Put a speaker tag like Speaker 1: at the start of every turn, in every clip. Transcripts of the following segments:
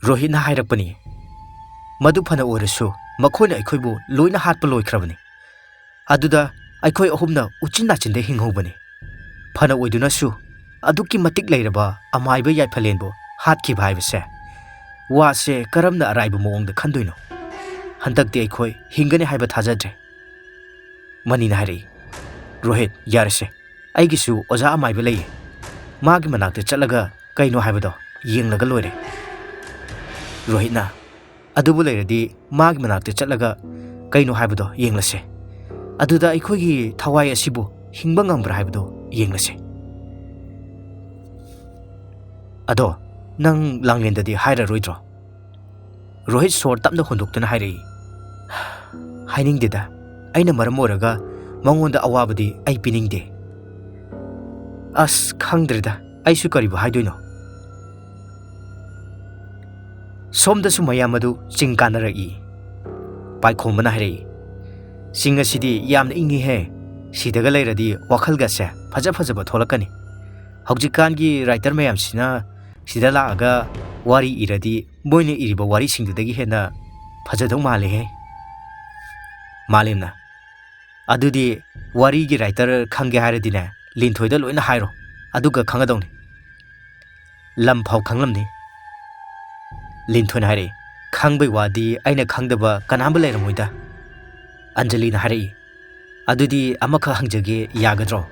Speaker 1: Rohitna hairapani. Madu phana oirasu makhona aikhoibu loina hatpa loikrabani. Aduda aikhoi ahumna uchinna chinde hinghobani. Phana oiduna su aduki matik leiraba amaiba yaiphalenbo hatki bhaibase. Wase karamna araiba moongda khandoino. Handakti aikhoi hingani haiba thajadre. Manina hari. Rohit yarase. Aigisu oza amaiba lei. Magi manakte chalaga kaino haibado yenglaga loire. Rohitna adubu leiradi magi manakte chalaga kaino haibado yenglase. Aduda aikhoigi thawai asibu hingba ngambra haibado yenglase. Ado nang langlendadi haira roidro. Rohit sor tapna hondoktuna hairei. Hainingdeda aina maram oraga mangonda awabadi ai piningde. As khangdreda aisu karibu haidoino. Somdasu mayamadu chingkanaragi. Paikhomana hairei. Singa sidi yamna ingi he. Sidaga leiradi wakhalga se phaja phajaba tholakani. Haujikangi writer mayam sina sida laaga wari iradi moine iriba wari singdudagi hena phajadong male he. Malemna adudi wari gi writer khangge hairadine linthoida loina hairo aduga khangadongni. Lam phau khanglamni. Linthon haire khangbai wadi aina khangdaba kanamba leiramoida. Anjali na harai adudi amakha hangjage yagadro.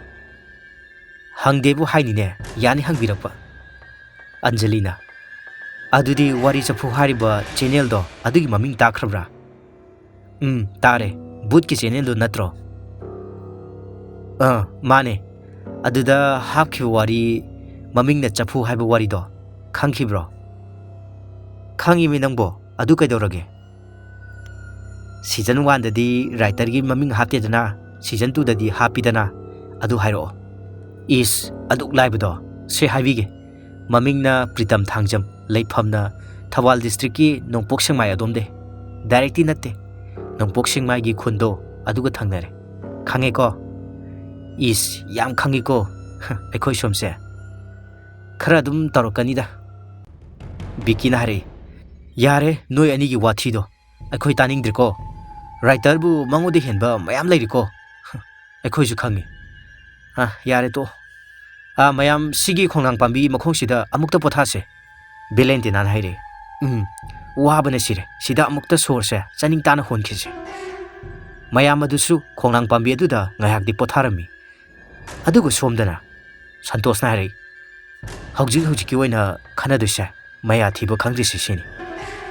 Speaker 1: Hangdebu hainine yani hangbirakpa. Anjali na adudi wari chapu hariba channel do adugi maming takrabra. Tare boot ki channel do natro. Mane aduda hapki wari maming na chapu haiba wari do khangkhibro. Khangi mi nangbo adu kaidorage. Season 1 dadi writer gi maming haptedana season 2 dadi hapidana adu hairo. Is aduk laibado se haibige maming na Pritam Thangjam leiphamna Thawal district ki Nongpok Sengmai adomde directly natte Nongpok Sengmai gi khundo aduga thangnare khange ko is yam khangi ko aikhoi somse khara dum tarokani da bikina hare yare noi ani gi wathi do aikhoi taningdre ko writer bu mangode henba mayam leiri ko aikhoi ju khangi yare to mayam sigi khongnang pambi makhongsida amukta pothase belente nan haire wabana sire sida amukta sorse chaning tana honkhise mayam adusu khongnang pambi aduda ngayakdi potharami adugo somdana santosh na haire hauji ki oina khanaduse maya thibo khangdisi sini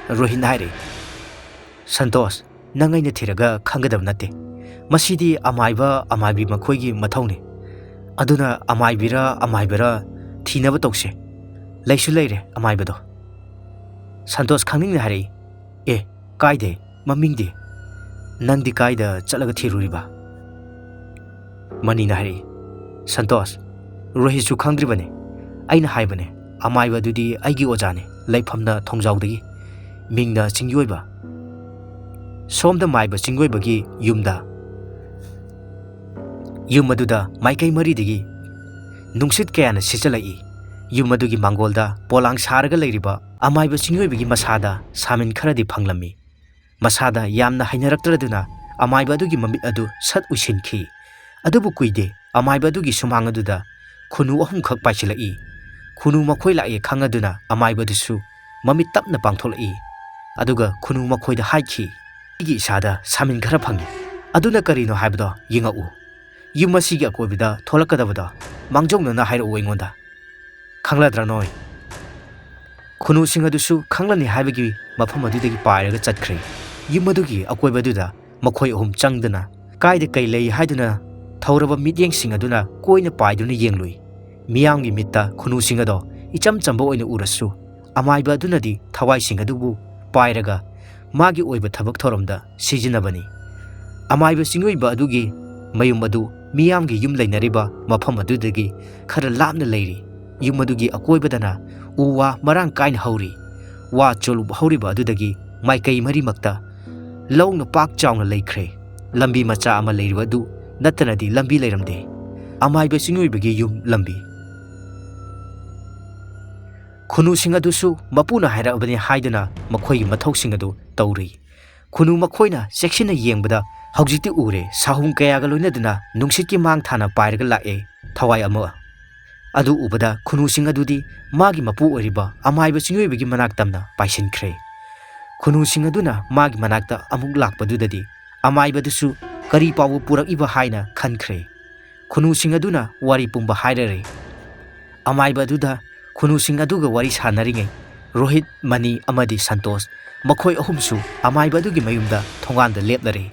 Speaker 1: Rohit haire Santosh nangaina thiraga khangadab nate masidi amaiba amaibi makhoigi mathauni aduna amaibira thinaba tokse laisu leire amaibado Santosh khangning na hari kaide mamingdi nangdi kaida chalaga thiruriba mani na hari Santosh Rohit su khangdribane aina haibane amaiba dudi aigi ojane laifamna thongjaudagi mingna chingyoiba somda maiba chingyoibagi yumda Yumaduda Maikai Maridigi Nungsit Kayana Sichalai Yumadugi Mangolda Polang Saraga Leriba Amaiba Singyoibigi Masada Samin Karadi Panglami Masada Yamna Hainaraktaraduna Amaiba Dugi Mamit Adu Sat Ushinki Adubu Kuide Amaiba Dugi Sumangaduda Kunu Ahum Kak Pachilai Kunu Makoila E Kangaduna Amaiba Dusu Mamit Tapna Pangtolai Aduga Kunu Makoida Haiki Igi Sada Samin Karapangi Aduna Karino Habda Yingau Yumasiga Kobida, Tolakadabada, Mangjong na Hairo Wingonda. Kangladra noi. Kunu Singadusu, Kanglani Habigi, Mapamadigi Piraga Chatkri. Yumadugi, Akobaduda, Makoi Changdana, Kai the Kailei Haiduna, Tauraba Midyang Singaduna, Koina Paiduni Yenglui. Miangi Mita, Kunu Singado, Icham Chambo in Urasu, Amaiba Dunadi, Tawai Singadubu, Piraga, Magi Oiba Tabak Toromda, Sijinabani. Amaiba Singuiba Adugi, Mayumadu. Miyamgi yum lainariba mafam adudagi khara lapna leiri yum adugi akoibadana uwa marang kain hauri wa cholu hauriba adudagi maikai mari makta lawna pak chawna leikhre lambi macha ama leiriba du natanadi lambi leiramde amaiba singoibagi yum lambi ꯈꯨꯅꯨꯁꯤꯡ ꯑꯗꯨꯁꯨ ꯃꯄꯨꯅ ꯍꯥꯏꯔꯛꯑꯕꯅꯤ ꯍꯥꯏꯗꯨꯅ ꯃꯈꯣꯏꯒꯤ ꯃꯊꯧꯁꯤꯡ ꯑꯗꯨ ꯇꯧꯔꯤ꯫ ꯈꯨꯅꯨ ꯃꯈꯣꯏꯅ ꯆꯦꯛꯁꯤꯟꯅ ꯌꯦꯡꯕꯗ ꯍꯧꯖꯤꯛꯇꯤ ꯎꯔꯦ ꯁꯥꯍꯨꯝ ꯀꯌꯥꯒ ꯂꯣꯏꯅꯗꯨꯅ ꯅꯨꯡꯁꯤꯠꯀꯤ ꯃꯥꯡ ꯊꯥꯅ ꯄꯥꯏꯔꯒ ꯂꯥꯛꯑꯦ ꯊꯋꯥꯏ ꯑꯃ꯫ ꯑꯗꯨ ꯎꯕꯗ ꯈꯨꯅꯨꯁꯤꯡ ꯑꯗꯨꯗꯤ ꯃꯥꯒꯤ ꯃꯄꯨ ꯑꯣꯏꯔꯤꯕ ꯑꯃꯥꯏꯕ ꯆꯤꯡꯑꯣꯏꯕꯒꯤ ꯃꯅꯥꯛ ꯇꯝꯅ ꯄꯥꯏꯁꯤꯟꯈ꯭ꯔꯦ꯫ ꯈꯨꯅꯨꯁꯤꯡ ꯑꯗꯨꯅ ꯃꯥꯒꯤ ꯃꯅꯥꯛꯇ ꯑꯃꯨꯛ ꯂꯥꯛꯄꯗꯨꯗꯗꯤ ꯑꯃꯥꯏꯕꯗꯨꯁꯨ ꯀꯔꯤ ꯄꯥꯎꯕ ꯄꯨꯔꯛꯏꯕ ꯍꯥꯏꯅ ꯈꯟꯈ꯭ꯔꯦ꯫ ꯈꯨꯅꯨꯁꯤꯡ ꯑꯗꯨꯅ ꯋꯥꯔꯤ ꯄꯨꯝꯕ ꯍꯥꯏꯔꯔꯦ꯫ ꯑꯃꯥꯏꯕ ꯑꯗꯨꯗ ꯈꯨꯅꯨꯁꯤꯡ ꯑꯗꯨꯒ ꯋꯥꯔꯤ ꯁꯥꯟꯅꯔꯤꯉꯩ ꯔꯣꯍꯤꯠ, ꯃꯅꯤ ꯑꯃꯗꯤ ꯁꯟꯇꯣꯁ ꯃꯈꯣꯏ ꯑꯍꯨꯝꯁꯨ ꯑꯃꯥꯏꯕ ꯑꯗꯨꯒꯤ ꯃꯌꯨꯝꯗ ꯊꯣꯡꯒꯥꯟꯗ ꯂꯦꯞꯂꯔꯦ꯫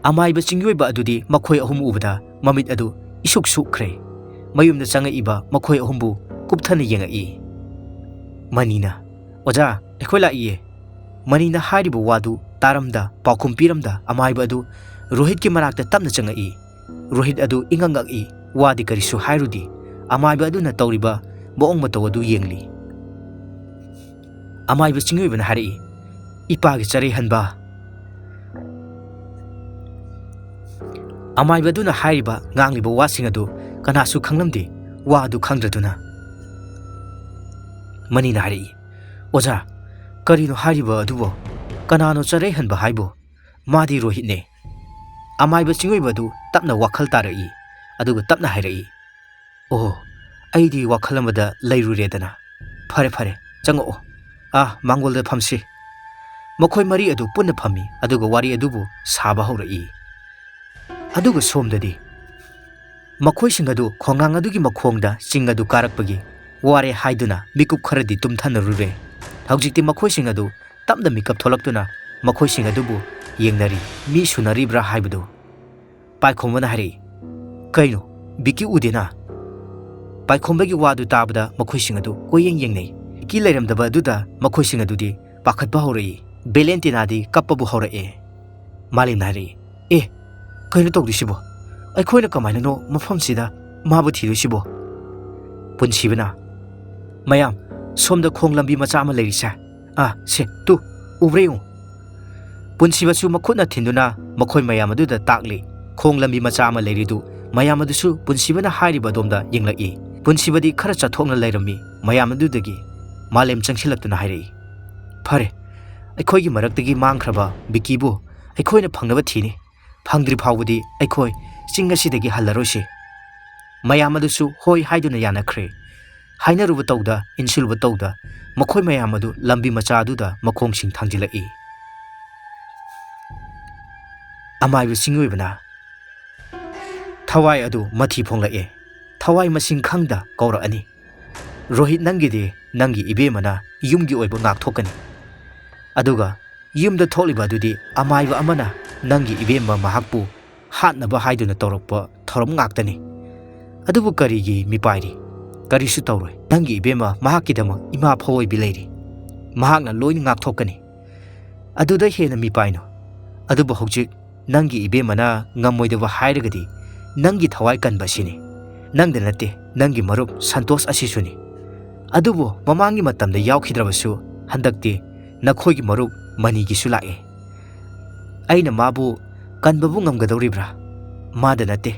Speaker 1: ꯑꯃꯥꯏꯕ ꯆꯤꯡꯑꯣꯏꯕ ꯑꯗꯨꯗꯤ ꯃꯈꯣꯏ ꯑꯍꯨꯝ ꯎꯕꯗ ꯃꯃꯤꯠ ꯑꯗꯨ ꯏꯁꯨꯛ ꯁꯨꯛꯈ꯭ꯔꯦ꯫ ꯃꯌꯨꯝꯗ ꯆꯪꯉꯛꯏꯕ ꯃꯈꯣꯏ ꯑꯍꯨꯝꯕꯨ ꯀꯨꯞꯊꯅ ꯌꯦꯡꯉꯛꯏ꯫ ꯃꯅꯤꯅ "ꯑꯣꯖꯥ, ꯑꯩꯈꯣꯏ ꯂꯥꯛꯏꯌꯦ"꯫ ꯃꯅꯤꯅ ꯍꯥꯏꯔꯤꯕ ꯋꯥꯗꯨ ꯇꯥꯔꯝꯗ ꯄꯥꯎꯈꯨꯝ ꯄꯤꯔꯝꯗ ꯑꯃꯥꯏꯕ ꯑꯗꯨ ꯔꯣꯍꯤꯠꯀꯤ ꯃꯅꯥꯛꯇ ꯇꯞꯅ ꯆꯪꯉꯛꯏ꯫ ꯔꯣꯍꯤꯠ ꯑꯗꯨ ꯏꯉꯛ ꯉꯛꯏ, ꯋꯥꯗꯤ ꯀꯔꯤꯁꯨ ꯍꯥꯏꯔꯨꯗꯦ꯫ ꯑꯃꯥꯏꯕ ꯑꯗꯨꯅ ꯇꯧꯔꯤꯕ ꯃꯑꯣꯡ ꯃꯇꯧ ꯑꯗꯨ ꯌꯦꯡꯂꯤ꯫ ꯑꯃꯥꯏꯕ ꯆꯤꯡꯑꯣꯏꯕꯅ ꯍꯥꯏꯔꯛꯏ, "ꯏꯄꯥꯒꯤ ꯆꯔꯩ ꯍꯟꯕ"꯫ ꯑꯃꯥꯏꯕ ꯑꯗꯨꯅ ꯍꯥꯏꯔꯤꯕ ꯉꯥꯡꯂꯤꯕ ꯋꯥꯁꯤꯡ ꯑꯗꯨ ꯀꯅꯥꯁꯨ ꯈꯪꯂꯝꯗꯦ꯫ ꯋꯥ ꯑꯗꯨ ꯈꯪꯗ꯭ꯔꯗꯨꯅ ꯃꯅꯤꯅ ꯍꯥꯏꯔꯛꯏ, "ꯑꯣꯖꯥ, ꯀꯔꯤꯅꯣ ꯍꯥꯏꯔꯤꯕ ꯑꯗꯨꯕꯣ? ꯀꯅꯥꯅꯣ ꯆꯔꯩ ꯍꯟꯕ ꯍꯥꯏꯕꯣ? ꯃꯥꯗꯤ ꯔꯣꯍꯤꯠꯅꯦ"꯫ ꯑꯃꯥꯏꯕ ꯆꯤꯡꯑꯣꯏꯕ ꯑꯗꯨ ꯇꯞꯅ ꯋꯥꯈꯜ ꯇꯥꯔꯛꯏ ꯑꯗꯨꯒ ꯇꯞꯅ ꯍꯥꯏꯔꯛꯏ, "ꯑꯣ, ꯑꯩꯗꯤ ꯋꯥꯈꯜ ꯑꯃꯗ ꯂꯩꯔꯨꯔꯦꯗꯅ꯫ ꯐꯔꯦ ꯐꯔꯦ, ꯆꯪꯉꯛꯑꯣ꯫ ꯃꯥꯡꯒꯣꯜꯗ ꯐꯝꯁꯤ"꯫ ꯃꯈꯣꯏ ꯃꯔꯤ ꯑꯗꯨ ꯄꯨꯟꯅ ꯐꯝꯃꯤ ꯑꯗꯨꯒ ꯋꯥꯔꯤ ꯑꯗꯨꯕꯨ ꯁꯥꯕ ꯍꯧꯔꯛꯏ꯫ ꯑꯗꯨꯒ ꯁꯣꯝꯗꯗꯤ ꯃꯈꯣꯏꯁꯤꯡ ꯑꯗꯨ ꯈꯣꯡꯅꯥꯡ ꯑꯗꯨꯒꯤ ꯃꯈꯣꯡꯗ ꯆꯤꯡ ꯑꯗꯨ ꯀꯥꯔꯛꯄꯒꯤ ꯋꯥꯔꯦ ꯍꯥꯏꯗꯨꯅ ꯃꯤꯀꯨꯞ ꯈꯔꯗꯤ ꯇꯨꯝꯊꯅꯔꯨꯔꯦ꯫ ꯍꯧꯖꯤꯛꯇꯤ ꯃꯈꯣꯏꯁꯤꯡ ꯑꯗꯨ ꯇꯞꯅ ꯃꯤꯀꯞ ꯊꯣꯛꯂꯛꯇꯨꯅ ꯃꯈꯣꯏꯁꯤꯡ ꯑꯗꯨꯕꯨ ꯌꯦꯡꯅꯔꯤ, ꯃꯤ ꯁꯨꯅꯔꯤꯕ꯭ꯔꯥ ꯍꯥꯏꯕꯗꯨ꯫ ꯄꯥꯏꯈꯣꯝꯕꯅ ꯍꯥꯏꯔꯛꯏ, "ꯀꯩꯅꯣ, ꯕꯤꯛꯀꯤ ꯎꯗꯦꯅ"꯫ ꯄꯥꯏꯈꯣꯝꯕꯒꯤ ꯋꯥꯗꯨ ꯇꯥꯕꯗ ꯃꯈꯣꯏꯁꯤꯡ ꯑꯗꯨ ꯀꯣꯏꯌꯦꯡ ꯌꯦꯡꯅꯩ꯫ ꯕꯤꯛꯀꯤ ꯂꯩꯔꯝꯗꯕ ꯑꯗꯨꯗ ꯃꯈꯣꯏꯁꯤꯡ ꯑꯗꯨꯗꯤ ꯄꯥꯈꯠꯄ ꯍꯧꯔꯛꯏ꯫ ꯚꯦꯂꯦꯟꯇꯤꯅꯥꯗꯤ ꯀꯞꯄꯕꯨ ꯍꯧꯔꯛꯑꯦ꯫ ꯃꯥꯂꯦꯝꯅ ꯍꯥꯏꯔꯛꯏ, "ꯀꯩꯅꯣ ꯇꯧꯗꯣꯏꯁꯤꯕꯣ? ꯑꯩꯈꯣꯏꯅ ꯀꯃꯥꯏꯅꯅꯣ ꯃꯐꯝꯁꯤꯗ ꯃꯥꯕꯨ ꯊꯤꯗꯣꯏꯁꯤꯕꯣ"꯫ ꯄꯨꯟꯁꯤꯕꯅ, "ꯃꯌꯥꯝ, ꯁꯣꯝꯗ ꯈꯣꯡ ꯂꯝꯕꯤ ꯃꯆꯥ ꯑꯃ ꯂꯩꯔꯤꯁꯦ꯫ ꯁꯦ, ꯇꯨ, ꯎꯕ꯭ꯔꯥ ꯌꯦꯡꯉꯨ"꯫ ꯄꯨꯟꯁꯤꯕꯁꯨ ꯃꯈꯨꯠꯅ ꯊꯤꯟꯗꯨꯅ ꯃꯈꯣꯏ ꯃꯌꯥꯝ ꯑꯗꯨꯗ ꯇꯥꯛꯂꯤ꯫ ꯈꯣꯡ ꯂꯝꯕꯤ ꯃꯆꯥ ꯑꯃ ꯂꯩꯔꯤꯗꯨ ꯃꯌꯥꯝ ꯑꯗꯨꯁꯨ ꯄꯨꯟꯁꯤꯕꯅ ꯍꯥꯏꯔꯤꯕ ꯑꯗꯣꯝꯗ ꯌꯦꯡꯂꯛꯏ꯫ ꯄꯨꯟꯁꯤꯕꯗꯤ ꯈꯔ ꯆꯠꯊꯣꯛꯅ ꯂꯩꯔꯝꯃꯤ꯫ ꯃꯌꯥꯝ ꯑꯗꯨꯗꯒꯤ ꯃꯥꯂꯦꯝ ꯆꯪꯁꯤꯜꯂꯛꯇꯨꯅ ꯍꯥꯏꯔꯛꯏ, "ꯐꯔꯦ, ꯑꯩꯈꯣꯏꯒꯤ ꯃꯔꯛꯇꯒꯤ ꯃꯥꯡꯈ꯭ꯔꯕ ꯕꯤꯛꯀꯤꯕꯨ ꯑꯩꯈꯣꯏꯅ ꯐꯪꯅꯕ ꯊꯤꯅꯤ꯫ ꯐꯪꯗ꯭ꯔꯤ ꯐꯥꯎꯕꯗꯤ ꯑꯩꯈꯣꯏ ꯆꯤꯡ ꯑꯁꯤꯗꯒꯤ ꯍꯜꯂꯔꯣꯏꯁꯤ"꯫ ꯃꯌꯥꯝ ꯑꯗꯨꯁꯨ ꯍꯣꯏ ꯍꯥꯏꯗꯨꯅ ꯌꯥꯅꯈ꯭ꯔꯦ꯫ ꯍꯥꯏꯅꯔꯨꯕ ꯇꯧꯗ ꯏꯟꯁꯤꯜꯂꯨꯕ ꯇꯧꯗ ꯃꯈꯣꯏ ꯃꯌꯥꯝ ꯑꯗꯨ ꯂꯝꯕꯤ ꯃꯆꯥ ꯑꯗꯨꯗ ꯃꯈꯣꯡꯁꯤꯡ ꯊꯥꯡꯖꯤꯜꯂꯛꯏ꯫ ꯑꯃꯥꯏꯕ ꯆꯤꯡꯑꯣꯏꯕꯅ ꯊꯋꯥꯏ ꯑꯗꯨ ꯃꯊꯤ ꯐꯣꯡꯂꯛꯑꯦ꯫ ꯊꯋꯥꯏ ꯃꯁꯤꯡ ꯈꯪꯗ ꯀꯧꯔꯛꯑꯅꯤ꯫ "ꯔꯣꯍꯤꯠ, ꯅꯪꯒꯤꯗꯤ ꯅꯪꯒꯤ ꯏꯕꯦꯝꯃꯅ ꯌꯨꯝꯒꯤ ꯑꯣꯏꯕ ꯉꯥꯛꯊꯣꯛꯀꯅꯤ꯫ ꯑꯗꯨꯒ ꯌꯨꯝꯗ ꯊꯣꯛꯂꯤꯕ ꯑꯗꯨꯗꯤ ꯑꯃꯥꯏꯕ ꯑꯃꯅ ꯅꯪꯒꯤ ꯏꯕꯦꯝꯃ ꯃꯍꯥꯛꯄꯨ ꯍꯥꯠꯅꯕ ꯍꯥꯏꯗꯨꯅ ꯇꯧꯔꯛꯄ ꯊꯧꯔꯝ ꯉꯥꯛꯇꯅꯤ꯫ ꯑꯗꯨꯕꯨ ꯀꯔꯤꯒꯤ ꯃꯤꯄꯥꯏꯔꯤ? ꯀꯔꯤꯁꯨ ꯇꯧꯔꯣꯏ꯫ ꯅꯪꯒꯤ ꯏꯕꯦꯝꯃ ꯃꯍꯥꯛꯀꯤꯗꯃꯛ ꯏꯃꯥ ꯐꯋꯣꯏꯕꯤ ꯂꯩꯔꯤ꯫ ꯃꯍꯥꯛꯅ ꯂꯣꯏꯅ ꯉꯥꯛꯊꯣꯛꯀꯅꯤ꯫ ꯑꯗꯨꯗ ꯍꯦꯟꯅ ꯃꯤꯄꯥꯏꯅꯣ? ꯑꯗꯨꯕꯨ ꯍꯧꯖꯤꯛ ꯅꯪꯒꯤ ꯏꯕꯦꯝꯃꯅ ꯉꯝꯃꯣꯏꯗꯕ ꯍꯥꯏꯔꯒꯗꯤ ꯅꯪꯒꯤ ꯊꯋꯥꯏ ꯀꯟꯕ ꯑꯁꯤꯅꯤ꯫ ꯅꯪꯗ ꯅꯠꯇꯦ, ꯅꯪꯒꯤ ꯃꯔꯨꯞ ꯁꯟꯇꯣꯁ ꯑꯁꯤꯁꯨꯅꯤ꯫ ꯑꯗꯨꯕꯨ ꯃꯃꯥꯡꯒꯤ ꯃꯇꯝꯗ ꯌꯥꯎꯈꯤꯗ꯭ꯔꯕꯁꯨ ꯍꯟꯗꯛꯇꯤ ꯅꯈꯣꯏꯒꯤ ꯃꯔꯨꯞ ꯃꯅꯤꯒꯤꯁꯨ ꯂꯥꯛꯑꯦ꯫ ꯑꯩꯅ ꯃꯥꯕꯨ ꯀꯟꯕꯕꯨ ꯉꯝꯒꯗꯧꯔꯤꯕ꯭ꯔꯥ? ꯃꯥꯗ ꯅꯠꯇꯦ,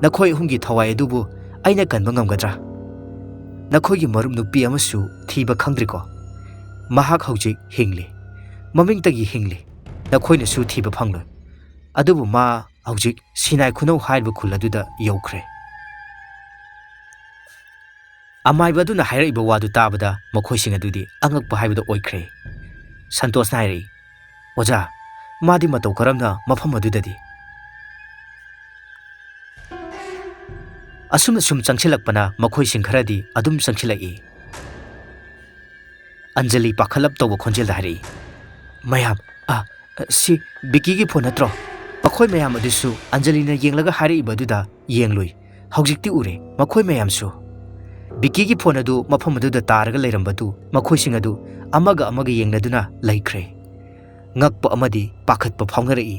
Speaker 1: ꯅꯈꯣꯏ ꯑꯍꯨꯝꯒꯤ ꯊꯋꯥꯏ ꯑꯗꯨꯕꯨ ꯑꯩꯅ ꯀꯟꯕ ꯉꯝꯒꯗ꯭ꯔꯥ? ꯅꯈꯣꯏꯒꯤ ꯃꯔꯨꯞ ꯅꯨꯄꯤ ꯑꯃꯁꯨ ꯊꯤꯕ ꯈꯪꯗ꯭ꯔꯤꯀꯣ? ꯃꯍꯥꯛ ꯍꯧꯖꯤꯛ ꯍꯤꯡꯂꯤ, ꯃꯃꯤꯡꯇꯒꯤ ꯍꯤꯡꯂꯤ꯫ ꯅꯈꯣꯏꯅꯁꯨ ꯊꯤꯕ ꯐꯪꯂꯣꯏ꯫ ꯑꯗꯨꯕꯨ ꯃꯥ ꯍꯧꯖꯤꯛ ꯁꯤꯅꯥꯏ ꯈꯨꯅꯧ ꯍꯥꯏꯔꯤꯕ ꯈꯨꯜ ꯑꯗꯨꯗ ꯌꯧꯈ꯭ꯔꯦ"꯫ ꯑꯃꯥꯏꯕ ꯑꯗꯨꯅ ꯍꯥꯏꯔꯛꯏꯕ ꯋꯥꯗꯨ ꯇꯥꯕꯗ ꯃꯈꯣꯏꯁꯤꯡ ꯑꯗꯨꯗꯤ ꯑꯉꯛꯄ ꯍꯥꯏꯕꯗꯨ ꯑꯣꯏꯈ꯭ꯔꯦ꯫ ꯁꯟꯇꯣꯁꯅ ꯍꯥꯏꯔꯛꯏ, "ꯑꯣꯖꯥ, ꯃꯥꯗꯤ ꯃꯇꯧ ꯀꯔꯝꯅ ꯃꯐꯝ ꯑꯗꯨꯗꯗꯤ"꯫ ꯑꯁꯨꯝꯅ ꯁꯨꯝ ꯆꯪꯁꯤꯜꯂꯛꯄꯅ ꯃꯈꯣꯏꯁꯤꯡ ꯈꯔꯗꯤ ꯑꯗꯨꯝ ꯆꯪꯁꯤꯜꯂꯛꯏ꯫ ꯑꯟꯖꯂꯤ ꯄꯥꯈꯠꯂꯞ ꯇꯧꯕ ꯈꯣꯟꯖꯦꯜꯗ ꯍꯥꯏꯔꯛꯏ, "ꯃꯌꯥꯝ, ꯁꯤ ꯕꯤꯛꯀꯤꯒꯤ ꯐꯣꯟ ꯅꯠꯇ꯭ꯔꯣ"꯫ ꯃꯈꯣꯏ ꯃꯌꯥꯝ ꯑꯗꯨꯁꯨ ꯑꯟꯖꯂꯤꯅ ꯌꯦꯡꯂꯒ ꯍꯥꯏꯔꯛꯏꯕ ꯑꯗꯨꯗ ꯌꯦꯡꯂꯨꯏ꯫ ꯍꯧꯖꯤꯛꯇꯤ ꯎꯔꯦ ꯃꯈꯣꯏ ꯃꯌꯥꯝꯁꯨ꯫ ꯕꯤꯛꯀꯤꯒꯤ ꯐꯣꯟ ꯑꯗꯨ ꯃꯐꯝ ꯑꯗꯨꯗ ꯇꯥꯔꯒ ꯂꯩꯔꯝꯕꯗꯨ ꯃꯈꯣꯏꯁꯤꯡ ꯑꯗꯨ ꯑꯃꯒ ꯑꯃꯒ ꯌꯦꯡꯅꯗꯨꯅ ꯂꯩꯈ꯭ꯔꯦ꯫ ꯉꯛꯄ ꯑꯃꯗꯤ ꯄꯥꯈꯠꯄ ꯐꯥꯎꯅꯔꯛꯏ꯫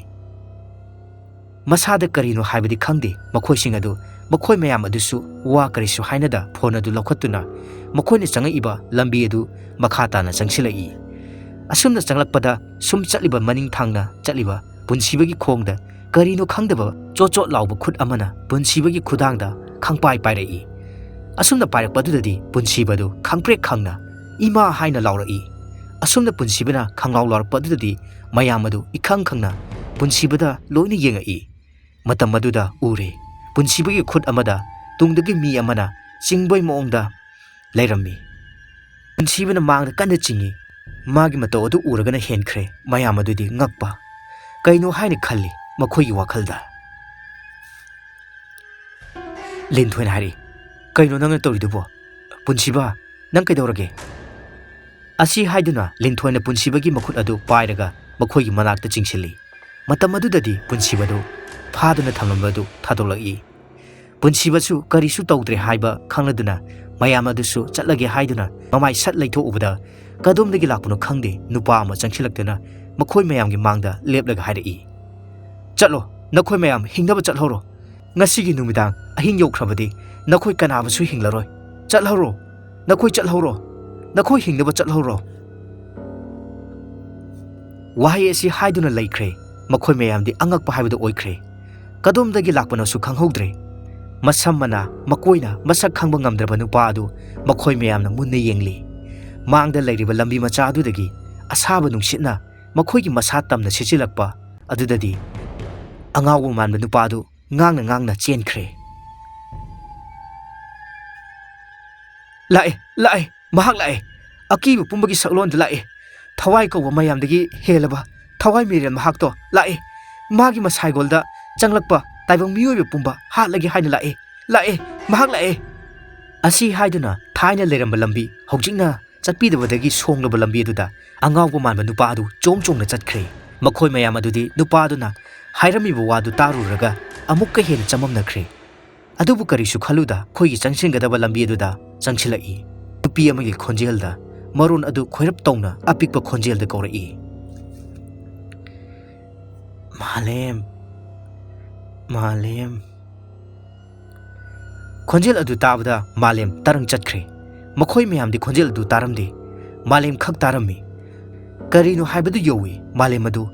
Speaker 1: ꯃꯁꯥꯗ ꯀꯔꯤꯅꯣ ꯍꯥꯏꯕꯗꯤ ꯈꯪꯗꯦ ꯃꯈꯣꯏꯁꯤꯡ ꯑꯗꯨ꯫ ꯃꯈꯣꯏ ꯃꯌꯥꯝ ꯑꯗꯨꯁꯨ ꯋꯥ ꯀꯔꯤꯁꯨ ꯍꯥꯏꯅꯗ ꯐꯣꯟ ꯑꯗꯨ ꯂꯧꯈꯠꯇꯨꯅ ꯃꯈꯣꯏꯅ ꯆꯪꯉꯛꯏꯕ ꯂꯝꯕꯤ ꯑꯗꯨ ꯃꯈꯥ ꯇꯥꯅ ꯆꯪꯁꯤꯜꯂꯛꯏ꯫ ꯑꯁꯨꯝꯅ ꯆꯪꯂꯛꯄꯗ ꯁꯨꯝ ꯆꯠꯂꯤꯕ ꯃꯅꯤꯡ ꯊꯪꯅ ꯆꯠꯂꯤꯕ ꯄꯨꯟꯁꯤꯕꯒꯤ ꯈꯣꯡꯗ ꯀꯔꯤꯅꯣ ꯈꯪꯗꯕ ꯆꯣꯠ ꯆꯣꯠ ꯂꯥꯎꯕ ꯈꯨꯠ ꯑꯃꯅ ꯄꯨꯟꯁꯤꯕꯒꯤ ꯈꯨꯗꯥꯡꯗ ꯈꯪꯄꯥꯏ ꯄꯥꯏꯔꯛꯏ꯫ ꯑꯁꯨꯝꯅ ꯄꯥꯏꯔꯛꯄꯗꯨꯗꯗꯤ ꯄꯨꯟꯁꯤꯕꯗꯨ ꯈꯪꯄ꯭ꯔꯦꯛ ꯈꯪꯅ ꯏꯃꯥ ꯍꯥꯏꯅ ꯂꯥꯎꯔꯛꯏ꯫ ꯑꯁꯨꯝꯅ ꯄꯨꯟꯁꯤꯕꯅ ꯈꯪꯂꯥꯎ ꯂꯥꯎꯔꯛꯄ ꯑꯗꯨꯗꯗꯤ ꯃꯌꯥꯝ ꯑꯗꯨ ꯏꯈꯪ ꯈꯪꯅ ꯄꯨꯟꯁꯤꯕꯗ ꯂꯣꯏꯅ ꯌꯦꯡꯉꯛꯏ꯫ ꯃꯇꯝ ꯑꯗꯨꯗ ꯎꯔꯦ ꯄꯨꯟꯁꯤꯕꯒꯤ ꯈꯨꯠ ꯑꯃꯗ ꯇꯨꯡꯗꯒꯤ ꯃꯤ ꯑꯃꯅ ꯆꯤꯡꯕꯩ ꯃꯑꯣꯡꯗ ꯂꯩꯔꯝꯃꯤ꯫ ꯄꯨꯟꯁꯤꯕꯅ ꯃꯥꯡꯗ ꯀꯟꯅ ꯆꯤꯡꯏ꯫ ꯃꯥꯒꯤ ꯃꯇꯧ ꯑꯗꯨ ꯎꯔꯒꯅ ꯍꯦꯟꯈ꯭ꯔꯦ ꯃꯌꯥꯝ ꯑꯗꯨꯗꯤ ꯉꯛꯄ꯫ ꯀꯩꯅꯣ ꯍꯥꯏꯅ ꯈꯜꯂꯤ ꯃꯈꯣꯏꯒꯤ ꯋꯥꯈꯜꯗ꯫ ꯂꯤꯟꯊꯣꯏꯅ ꯍꯥꯏꯔꯛꯏ, ꯀꯩꯅꯣ ꯅꯪꯅ ꯇꯧꯔꯤꯗꯨꯕꯣ? ꯄꯨꯟꯁꯤꯕ, ꯅꯪ ꯀꯩꯗꯧꯔꯒꯦ? ꯑꯁꯤ ꯍꯥꯏꯗꯨꯅ ꯂꯤꯟꯊꯣꯏꯅ ꯄꯨꯟꯁꯤꯕꯒꯤ ꯃꯈꯨꯠ ꯑꯗꯨ ꯄꯥꯏꯔꯒ ꯃꯈꯣꯏꯒꯤ ꯃꯅꯥꯛꯇ ꯆꯤꯡꯁꯤꯜꯂꯤ꯫ ꯃꯇꯝ ꯑꯗꯨꯗꯗꯤ ꯄꯨꯟꯁꯤꯕꯗꯨ ꯐꯥꯗꯨꯅ ꯊꯝꯂꯝꯕꯗꯨ ꯊꯥꯗꯣꯛꯂꯛꯏ꯫ ꯄꯨꯟꯁꯤꯕꯁꯨ ꯀꯔꯤꯁꯨ ꯇꯧꯗ꯭ꯔꯦ ꯍꯥꯏꯕ ꯈꯪꯂꯗꯨꯅ ꯃꯌꯥꯝ ꯑꯗꯨꯁꯨ ꯆꯠꯂꯒꯦ ꯍꯥꯏꯗꯨꯅ ꯃꯃꯥꯏ ꯁꯠ ꯂꯩꯊꯣꯛꯎꯕꯗ ꯀꯗꯣꯝꯗꯒꯤ ꯂꯥꯛꯄꯅꯣ ꯈꯪꯗꯦ ꯅꯨꯄꯥ ꯑꯃ ꯆꯪꯁꯤꯜꯂꯛꯇꯨꯅ ꯃꯈꯣꯏ ꯃꯌꯥꯝꯒꯤ ꯃꯥꯡꯗ ꯂꯦꯞꯂꯒ ꯍꯥꯏꯔꯛꯏ, ꯆꯠꯂꯣ, ꯅꯈꯣꯏ ꯃꯌꯥꯝ ꯍꯤꯡꯅꯕ ꯆꯠꯍꯧꯔꯣ꯫ ꯉꯁꯤꯒꯤ ꯅꯨꯃꯤꯗꯥꯡ ꯑꯍꯤꯡ ꯌꯧꯈ꯭ꯔꯕꯗꯤ ꯅꯈꯣꯏ ꯀꯅꯥꯕꯁꯨ ꯍꯤꯡꯂꯔꯣꯏ꯫ ꯆꯠꯍꯧꯔꯣ, ꯅꯈꯣꯏ ꯆꯠꯍꯧꯔꯣ, ꯅꯈꯣꯏ ꯍꯤꯡꯅꯕ ꯆꯠꯍꯧꯔꯣ꯫ ꯋꯥꯍꯩ ꯑꯁꯤ ꯍꯥꯏꯗꯨꯅ ꯂꯩꯈ꯭ꯔꯦ꯫ ꯃꯈꯣꯏ ꯃꯌꯥꯝꯗꯤ ꯑꯉꯛꯄ ꯍꯥꯏꯕꯗꯨ ꯑꯣꯏꯈ꯭ꯔꯦ꯫ ꯀꯗꯣꯝꯗꯒꯤ ꯂꯥꯛꯄꯅꯣꯁꯨ ꯈꯪꯍꯧꯗ꯭ꯔꯦ꯫ ꯃꯁꯝꯃꯅ ꯃꯀꯣꯏꯅ ꯃꯁꯛ ꯈꯪꯕ ꯉꯝꯗ꯭ꯔꯕ ꯅꯨꯄꯥ ꯑꯗꯨ ꯃꯈꯣꯏ ꯃꯌꯥꯝꯅ ꯃꯨꯟꯅ ꯌꯦꯡꯂꯤ꯫ ꯃꯥꯡꯗ ꯂꯩꯔꯤꯕ ꯂꯝꯕꯤ ꯃꯆꯥ ꯑꯗꯨꯗꯒꯤ ꯑꯁꯥꯕ ꯅꯨꯡꯁꯤꯠꯅ ꯃꯈꯣꯏꯒꯤ ꯃꯁꯥ ꯇꯝꯅ ꯁꯤꯠꯆꯤꯜꯂꯛꯄ ꯑꯗꯨꯗꯗꯤ ꯑꯉꯥꯎꯕ ꯃꯥꯟꯕ ꯅꯨꯄꯥ ꯑꯗꯨ ꯉꯥꯡꯅ ꯉꯥꯡꯅ ꯆꯦꯟꯈ꯭ꯔꯦ꯫ ꯂꯥꯛꯑꯦ, ꯂꯥꯛꯑꯦ, ꯃꯍꯥꯛ ꯂꯥꯛꯑꯦ, ꯑꯀꯤꯕ ꯄꯨꯝꯕꯒꯤ ꯁꯛꯂꯣꯟꯗ ꯂꯥꯛꯑꯦ꯫ ꯊꯋꯥꯏ ꯀꯧꯕ ꯃꯌꯥꯝꯗꯒꯤ ꯍꯦꯜꯂꯕ ꯊꯋꯥꯏ ꯃꯤꯔꯦꯜ ꯃꯍꯥꯛꯇꯣ ꯂꯥꯛꯑꯦ꯫ ꯃꯥꯒꯤ ꯃꯁꯥꯏꯒꯣꯜꯗ ꯆꯪꯂꯛꯄ ꯇꯥꯏꯕꯪ ꯃꯤꯑꯣꯏꯕ ꯄꯨꯝꯕ ꯍꯥꯠꯂꯒꯦ ꯍꯥꯏꯅ ꯂꯥꯛꯑꯦ, ꯂꯥꯛꯑꯦ, ꯃꯍꯥꯛ ꯂꯥꯛꯑꯦ꯫ ꯑꯁꯤ ꯍꯥꯏꯗꯨꯅ ꯊꯥꯏꯅ ꯂꯩꯔꯝꯕ ꯂꯝꯕꯤ ꯍꯧꯖꯤꯛꯅ ꯆꯠꯄꯤꯗꯕꯗꯒꯤ ꯁꯣꯡꯂꯕ ꯂꯝꯕꯤ ꯑꯗꯨꯗ ꯑꯉꯥꯎꯕ ꯃꯥꯟꯕ ꯅꯨꯄꯥ ꯑꯗꯨ ꯆꯣꯡ ꯆꯣꯡꯅ ꯆꯠꯈ꯭ꯔꯦ꯫ ꯃꯈꯣꯏ ꯃꯌꯥꯝ ꯑꯗꯨꯗꯤ ꯅꯨꯄꯥ ꯑꯗꯨꯅ ꯍꯥꯏꯔꯝꯃꯤꯕ ꯋꯥꯗꯨ ꯇꯥꯔꯨꯔꯒ ꯑꯃꯨꯛꯀ ꯍꯦꯟꯅ ꯆꯃꯝꯅꯈ꯭ꯔꯦ꯫ ꯑꯗꯨꯕꯨ ꯀꯔꯤꯁꯨ ꯈꯜꯂꯨꯗ ꯑꯩꯈꯣꯏꯒꯤ ꯆꯪꯁꯤꯟꯒꯗꯕ ꯂꯝꯕꯤ ꯑꯗꯨꯗ ꯆꯪꯁꯤꯜꯂꯛꯏ꯫ ꯅꯨꯄꯤ ꯑꯃꯒꯤ ꯈꯣꯟꯖꯦꯜꯗ ꯃꯔꯣꯟ ꯑꯗꯨ ꯈꯣꯏꯔꯞ ꯇꯧꯅ ꯑꯄꯤꯛꯄ ꯈꯣꯟꯖꯦꯜꯗ ꯀꯧꯔꯛꯏ, ꯃꯥꯂꯦꯝ, ꯃꯥꯂꯦꯝ꯫ ꯈꯣꯟꯖꯦꯜ ꯑꯗꯨ ꯇꯥꯕꯗ ꯃꯥꯂꯦꯝ ꯇꯔꯪ ꯆꯠꯈ꯭ꯔꯦ꯫ ꯃꯈꯣꯏ ꯃꯌꯥꯝꯗꯤ ꯈꯣꯟꯖꯦꯜ ꯑꯗꯨ ꯇꯥꯔꯝꯗꯦ, ꯃꯥꯂꯦꯝ ꯈꯛ ꯇꯥꯔꯝꯃꯤ꯫ ꯀꯔꯤꯅꯣ ꯍꯥꯏꯕꯗꯨ ꯌꯧꯏ ꯃꯥꯂꯦꯝ ꯑꯗꯨ,